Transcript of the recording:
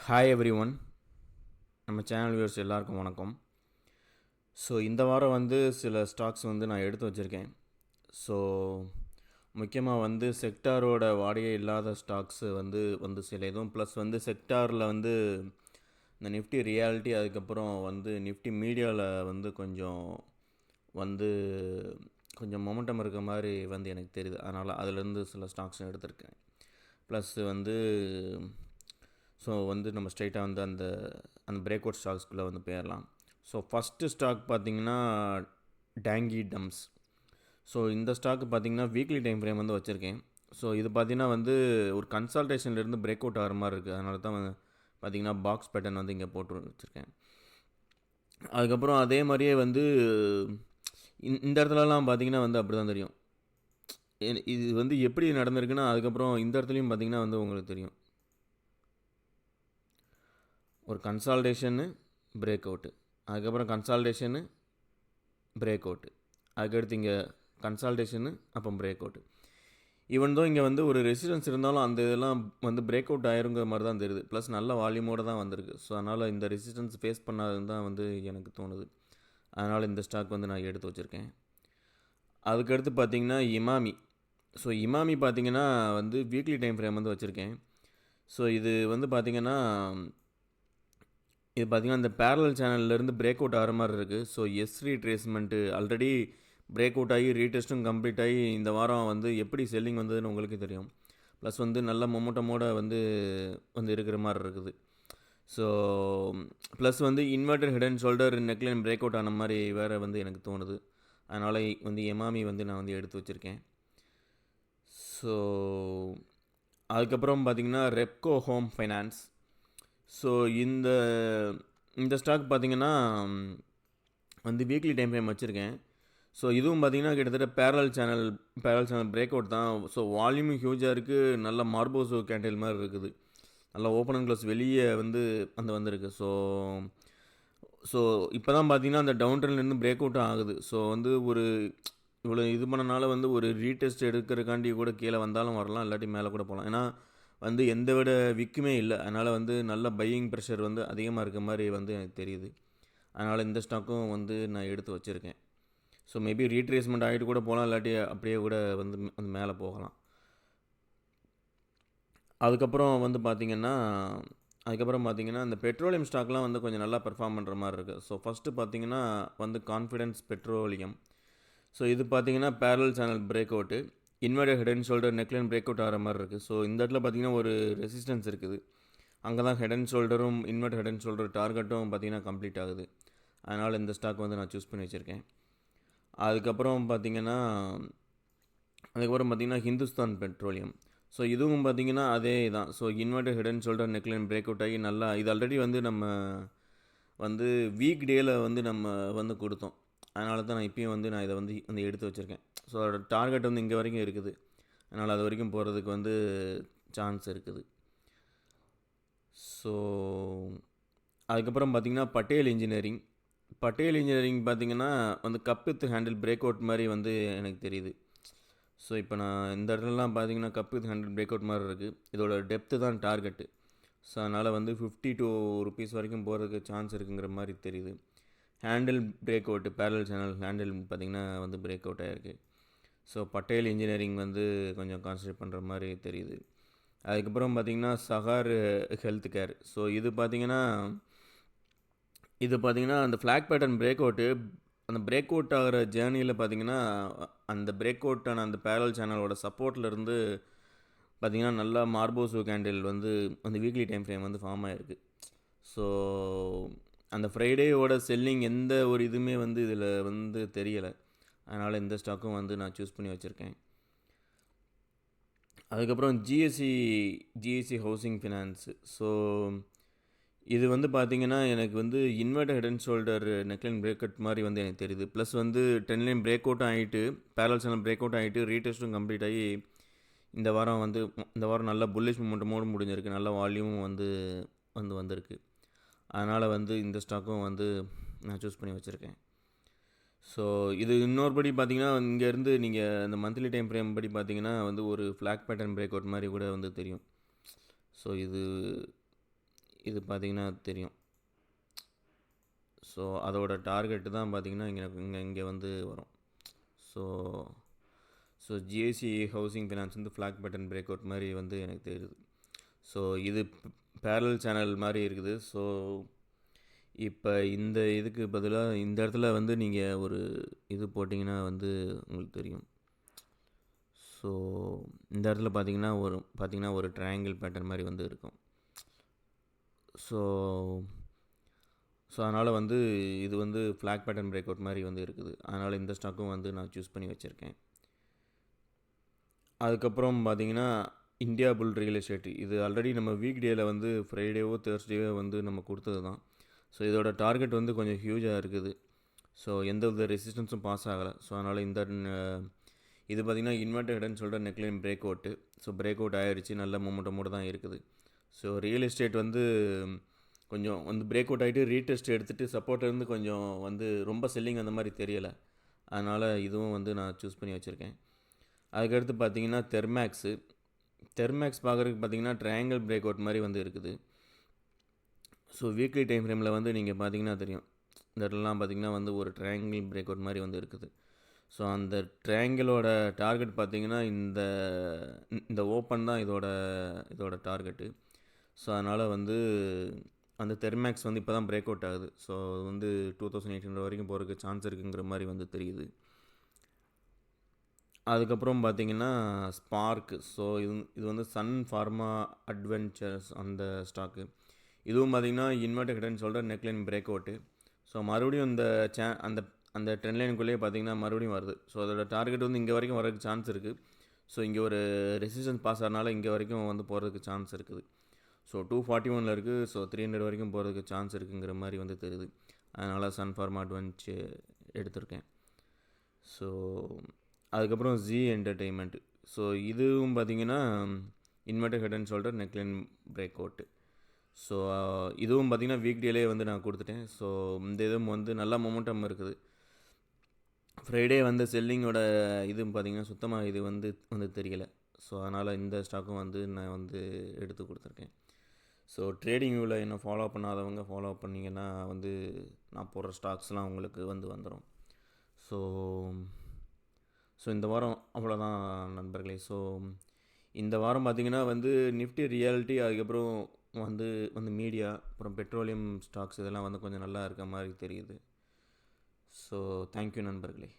Hi every one, நம்ம channel viewers எல்லாருக்கும் வணக்கம். ஸோ இந்த வாரம் சில ஸ்டாக்ஸ் நான் எடுத்து வச்சுருக்கேன். ஸோ முக்கியமாக செக்டாரோட வாடகை இல்லாத ஸ்டாக்ஸ் சில இதுவும் ப்ளஸ் செக்டாரில் இந்த நிஃப்டி ரியாலிட்டி, அதுக்கப்புறம் நிஃப்டி மீடியாவில் கொஞ்சம் வந்து கொஞ்சம் மொமெண்டம் இருக்க மாதிரி எனக்கு தெரியுது. அதனால் அதிலேருந்து சில ஸ்டாக்ஸ் எடுத்திருக்கேன். ப்ளஸ் ஸோ நம்ம ஸ்ட்ரைட்டாக அந்த அந்த பிரேக் அவுட் ஸ்டாக்ஸ்குள்ளே போயிடலாம். ஸோ ஃபஸ்ட்டு ஸ்டாக் பார்த்திங்கன்னா டேங்கி டம்ஸ். ஸோ இந்த ஸ்டாக்கு பார்த்திங்கன்னா வீக்லி டைம் ஃப்ரேம் வச்சுருக்கேன். ஸோ இது பார்த்திங்கன்னா ஒரு கன்சல்டேஷன்லேருந்து பிரேக் அவுட் ஆகிற மாதிரி இருக்குது. அதனால தான் பார்த்திங்கன்னா பாக்ஸ் பேட்டர்ன் இங்கே போட்டு வச்சுருக்கேன். அதுக்கப்புறம் அதே மாதிரியே இந்த இடத்துலலாம் பார்த்திங்கன்னா அப்படி தான் தெரியும். இது எப்படி நடந்திருக்குன்னா, அதுக்கப்புறம் இந்த இடத்துலையும் பார்த்திங்கன்னா உங்களுக்கு தெரியும், ஒரு கன்சால்டேஷனு பிரேக் அவுட்டு, அதுக்கப்புறம் கன்சால்டேஷனு பிரேக் அவுட்டு, அதுக்கடுத்து இங்கே கன்சால்டேஷனு அப்புறம் பிரேக் அவுட்டு. ஈவன் தான் இங்கே ஒரு ரெசிஸ்டன்ஸ் இருந்தாலும் அந்த இதெல்லாம் பிரேக் அவுட் ஆயிருங்கிற மாதிரி தான் தெரியுது. ப்ளஸ் நல்ல வால்யூமோடு தான் வந்திருக்கு. ஸோ அதனால் இந்த ரெசிஸ்டன்ஸ் ஃபேஸ் பண்ணாதுன்னு தான் எனக்கு தோணுது. அதனால் இந்த ஸ்டாக் நான் எடுத்து வச்சுருக்கேன். அதுக்கடுத்து பார்த்திங்கன்னா இமாமி. ஸோ இமாமி பார்த்திங்கன்னா வீக்லி டைம் ஃப்ரேம் வச்சுருக்கேன். ஸோ இது பார்த்திங்கன்னா இது பார்த்திங்கன்னா இந்த பேரலல் சேனல்லேருந்து பிரேக் அவுட் ஆகிற மாதிரி இருக்குது. So retracement already break out ஆகி ரீடெஸ்ட்டும் கம்ப்ளீட் ஆகி இந்த வாரம் எப்படி செல்லிங் வந்ததுன்னு உங்களுக்கு தெரியும். ப்ளஸ் நல்ல மொமெண்டமோடு இருக்கிற மாதிரி இருக்குது. So plus inverter head and shoulder neckline break out ஆன மாதிரி வேறு எனக்கு தோணுது. அதனால் எமாமி நான் எடுத்து வச்சுருக்கேன். ஸோ அதுக்கப்புறம் பார்த்திங்கன்னா ரெப்கோ ஹோம் ஃபைனான்ஸ். ஸோ இந்த ஸ்டாக் பார்த்திங்கன்னா வீக்லி டைம் ஃப்ரேம் வச்சுருக்கேன். ஸோ இதுவும் பார்த்திங்கன்னா கிட்டத்தட்ட பேரலல் சேனல் பிரேக் அவுட் தான். ஸோ வால்யூமும் ஹியூஜாக இருக்குது. நல்ல மார்போசோ கேண்டில் மாதிரி இருக்குது. நல்லா ஓப்பன் அண்ட் க்ளோஸ் வெளியே வந்திருக்கு. ஸோ இப்போ தான் பார்த்திங்கன்னா அந்த டவுன் ட்ரெண்ட்லேருந்து பிரேக் அவுட்டும் ஆகுது. ஸோ ஒரு இவ்வளோ இது பண்ணனால ஒரு ரீடெஸ்ட் எடுக்கிறக்காண்டி கூட கீழே வந்தாலும் வரலாம், இல்லாட்டி மேலே கூட போகலாம். ஏன்னா எந்த விட விற்குமே இல்லை. அதனால் நல்ல பையிங் ப்ரெஷர் அதிகமாக இருக்க மாதிரி எனக்கு தெரியுது. அதனால் இந்த ஸ்டாக்கும் நான் எடுத்து வச்சுருக்கேன். ஸோ மேபி ரீட்ரேஸ்மெண்ட் ஆகிட்டு கூட போகலாம், இல்லாட்டி அப்படியே கூட மேலே போகலாம். அதுக்கப்புறம் பார்த்திங்கன்னா இந்த பெட்ரோலியம் ஸ்டாக்லாம் கொஞ்சம் நல்லா பெர்ஃபார்ம் பண்ணுற மாதிரி இருக்குது. ஸோ ஃபஸ்ட்டு பார்த்திங்கன்னா கான்ஃபிடென்ஸ் பெட்ரோலியம். ஸோ இது பார்த்திங்கன்னா parallel channel break out, inverter head and shoulder neckline break out ஆகிற மாதிரி இருக்குது. ஸோ இந்த இடத்துல பார்த்திங்கன்னா ஒரு ரெசிஸ்டன்ஸ் இருக்குது. அங்கே தான் ஹெட் அண்ட் ஷோல்டரும் இன்வெர்டர் ஹெட் அண்ட் ஷோல்டர் டார்கெட்டும் பார்த்திங்கன்னா கம்ப்ளீட் ஆகுது. அதனால் இந்த ஸ்டாக் நான் சூஸ் பண்ணி வச்சுருக்கேன். அதுக்கப்புறம் பார்த்திங்கன்னா ஹிந்துஸ்தான் பெட்ரோலியம். ஸோ இதுவும் பார்த்திங்கன்னா அதே தான். So inverter head and shoulder neckline break out ஆகி நல்லா இது ஆல்ரெடி நம்ம வீக் டேயில் நம்ம கொடுத்தோம். அதனால தான் நான் இப்போயும் நான் இதை எடுத்து வச்சுருக்கேன். ஸோ அதோட டார்கெட் இங்கே வரைக்கும் இருக்குது. அதனால் அது வரைக்கும் போகிறதுக்கு சான்ஸ் இருக்குது. ஸோ அதுக்கப்புறம் பார்த்திங்கன்னா பட்டேல் இன்ஜினியரிங் பார்த்திங்கன்னா cup with handle break out மாதிரி எனக்கு தெரியுது. ஸோ இப்போ நான் இந்த இடத்துலலாம் பார்த்திங்கன்னா cup with handle break out மாதிரி இருக்குது. இதோட டெப்த்து தான் டார்கெட்டு. ஸோ அதனால் 52 rupees வரைக்கும் போகிறதுக்கு சான்ஸ் இருக்குங்கிற மாதிரி தெரியுது. Handle break out, parallel channel handle பார்த்திங்கன்னா பிரேக் அவுட் ஆகிருக்கு. ஸோ பட்டேல் இன்ஜினியரிங் கொஞ்சம் கான்சன்ட்ரேட் பண்ணுற மாதிரி தெரியுது. அதுக்கப்புறம் பார்த்திங்கன்னா சஹார் ஹெல்த் கேர். ஸோ இது பார்த்திங்கன்னா அந்த ஃப்ளாக் பேட்டர்ன் பிரேக் அவுட்டு, அந்த பிரேக் அவுட் ஆகிற ஜேர்னியில் பார்த்திங்கன்னா அந்த பிரேக் அவுட்டான அந்த பேரலல் சேனலோட சப்போர்ட்லேருந்து பார்த்திங்கன்னா நல்லா மார்போசோ candle weekly time frame form ஆகிருக்கு. ஸோ அந்த ஃப்ரைடேயோட செல்லிங் எந்த ஒரு இதுவுமே இதில் தெரியலை. அதனால் இந்த ஸ்டாக்கும் நான் சூஸ் பண்ணி வச்சுருக்கேன். அதுக்கப்புறம் ஜிஎஸ்சி ஹவுசிங் ஃபினான்ஸு. ஸோ இது பார்த்திங்கன்னா எனக்கு inverter head and shoulder neckline break out மாதிரி எனக்கு தெரியுது. ப்ளஸ் ட்ரெண்ட் லைன் பிரேக் அவுட்டும் ஆகிட்டு, பேரலல் சேனல் பிரேக் அவுட் ஆகிட்டு, ரீடெஸ்ட்டும் கம்ப்ளீட் ஆகி இந்த வாரம் நல்ல புல்லிஷ் மொமெண்டமோடு முடிஞ்சிருக்கு. நல்ல வால்யூமும் வந்திருக்கு. அதனால் இந்த ஸ்டாக்கும் நான் சூஸ் பண்ணி வச்சுருக்கேன். ஸோ இது இன்னொருபடி பார்த்திங்கன்னா இங்கேருந்து நீங்கள் இந்த மந்த்லி டைம் ஃப்ரேம் படி பார்த்திங்கன்னா ஒரு ஃப்ளாக் பேட்டர்ன் பிரேக் அவுட் மாதிரி கூட தெரியும். ஸோ இது பார்த்தீங்கன்னா தெரியும். ஸோ அதோட டார்கெட்டு தான் பார்த்தீங்கன்னா இங்கே வந்து வரும். So so GSC housing finance வந்து ஃப்ளாக் பட்டன் பிரேக் அவுட் மாதிரி வந்து எனக்கு தெரியுது. ஸோ இது பேரலல் சேனல் மாதிரி இருக்குது. ஸோ இப்போ இந்த இதுக்கு பதிலாக இந்த இடத்துல வந்து நீங்கள் ஒரு இது போட்டிங்கன்னா வந்து உங்களுக்கு தெரியும். ஸோ இந்த இடத்துல பார்த்தீங்கன்னா ஒரு ட்ரையாங்கிள் பேட்டர்ன் மாதிரி வந்து இருக்கும். ஸோ ஸோ அதனால் வந்து இது வந்து ஃப்ளாக் பேட்டர்ன் பிரேக் அவுட் மாதிரி வந்து இருக்குது. அதனால் இந்த ஸ்டாக்கும் வந்து நான் சூஸ் பண்ணி வச்சுருக்கேன். அதுக்கப்புறம் பார்த்தீங்கன்னா இந்தியா புல் ரியல் எஸ்டேட். இது ஆல்ரெடி நம்ம வீக் டேயில் வந்து ஃப்ரைடேவோ தேர்ஸ்டேவோ வந்து நம்ம கொடுத்தது தான். ஸோ இதோட டார்கெட் வந்து கொஞ்சம் ஹியூஜாக இருக்குது. ஸோ எந்த வித ரெசிஸ்டன்ஸும் பாஸ் ஆகலை. ஸோ அதனால் இது பார்த்திங்கன்னா இன்வெர்டட்னு சொல்கிற neckline break out. So break out ஆகிடுச்சு, நல்ல மொமெண்டமோடு தான் இருக்குது. ஸோ ரியல் எஸ்டேட் வந்து கொஞ்சம் வந்து பிரேக் அவுட் ஆகிட்டு ரீடெஸ்ட் எடுத்துகிட்டு சப்போர்ட்லேருந்து கொஞ்சம் வந்து ரொம்ப செல்லிங் அந்த மாதிரி தெரியலை. அதனால் இதுவும் வந்து நான் சூஸ் பண்ணி வச்சுருக்கேன். அதுக்கடுத்து பார்த்தீங்கன்னா தெர்மேக்ஸ் பார்க்குறதுக்கு பார்த்தீங்கன்னா ட்ரையாங்கிள் பிரேக் அவுட் மாதிரி வந்து இருக்குது. ஸோ வீக்லி டைம் ஃப்ரேமில் வந்து நீங்கள் பார்த்தீங்கன்னா தெரியும், இந்த இடத்துலலாம் பார்த்தீங்கன்னா வந்து ஒரு ட்ரையாங்கிள் பிரேக் அவுட் மாதிரி வந்து இருக்குது. ஸோ அந்த ட்ரையாங்கிளோட டார்கெட் பார்த்தீங்கன்னா இந்த ஓப்பன் தான் இதோட டார்கெட்டு. ஸோ அதனால் வந்து அந்த தெர்மேக்ஸ் வந்து இப்போ தான் பிரேக் அவுட் ஆகுது. ஸோ அது வந்து 2800 வரைக்கும் போகிறதுக்கு சான்ஸ் இருக்குங்கிற மாதிரி வந்து தெரியுது. அதுக்கப்புறம் பார்த்தீங்கன்னா ஸ்பார்க். ஸோ இது வந்து சன் ஃபார்மா அட்வென்ச்சர்ஸ் அந்த ஸ்டாக்கு. இதுவும் பார்த்திங்கன்னா இன்வெர்டட் ஹெட்னு சொல்கிற நெக்லைன் பிரேக் அவுட்டு. ஸோ மறுபடியும் அந்த அந்த ட்ரெண்ட் லைனுக்குள்ளேயே பார்த்திங்கன்னா மறுபடியும் வருது. ஸோ அதோட டார்கெட் வந்து இங்கே வரைக்கும் வரதுக்கு சான்ஸ் இருக்குது. ஸோ இங்கே ஒரு ரெசிஸ்டன்ஸ் பாஸ் ஆனால இங்கே வரைக்கும் வந்து போகிறதுக்கு சான்ஸ் இருக்குது. ஸோ 241 இருக்குது. ஸோ 300 வரைக்கும் போகிறதுக்கு சான்ஸ் இருக்குங்கிற மாதிரி வந்து தெரியுது. அதனால் சன் ஃபார்மா அட்வென்ச்சர் எடுத்திருக்கேன். ஸோ அதுக்கப்புறம் ஜி என்டர்டெயின்மெண்ட். ஸோ இதுவும் பார்த்திங்கன்னா இன்வெர்டட் ஹெட்னு சொல்கிற நெக்லைன் பிரேக் அவுட்டு. ஸோ இதுவும் பார்த்திங்கன்னா வீக் டேலே வந்து நான் கொடுத்துட்டேன். ஸோ இந்த இதுவும் வந்து நல்ல மொமெண்டம் இருக்குது. ஃப்ரைடே வந்து செல்லிங்கோட இதுவும் பார்த்திங்கன்னா சுத்தமாக இது வந்து தெரியலை. ஸோ அதனால் இந்த ஸ்டாக்கும் வந்து நான் வந்து எடுத்து கொடுத்துருக்கேன். ஸோ ட்ரேடிங் வியூவில் என்ன ஃபாலோ பண்ணாதவங்க ஃபாலோ பண்ணிங்கன்னா வந்து நான் போடுற ஸ்டாக்ஸ்லாம் உங்களுக்கு வந்து வந்துடும். ஸோ இந்த வாரம் அவ்வளோதான் நண்பர்களே. ஸோ இந்த வாரம் பார்த்திங்கன்னா வந்து நிஃப்டி ரியாலிட்டி, அதுக்கப்புறம் வந்து மீடியா, அப்புறம் பெட்ரோலியம் ஸ்டாக்ஸ் இதெல்லாம் வந்து கொஞ்சம் நல்லா இருக்க மாதிரி தெரியுது. ஸோ தேங்க்யூ நண்பர்களே.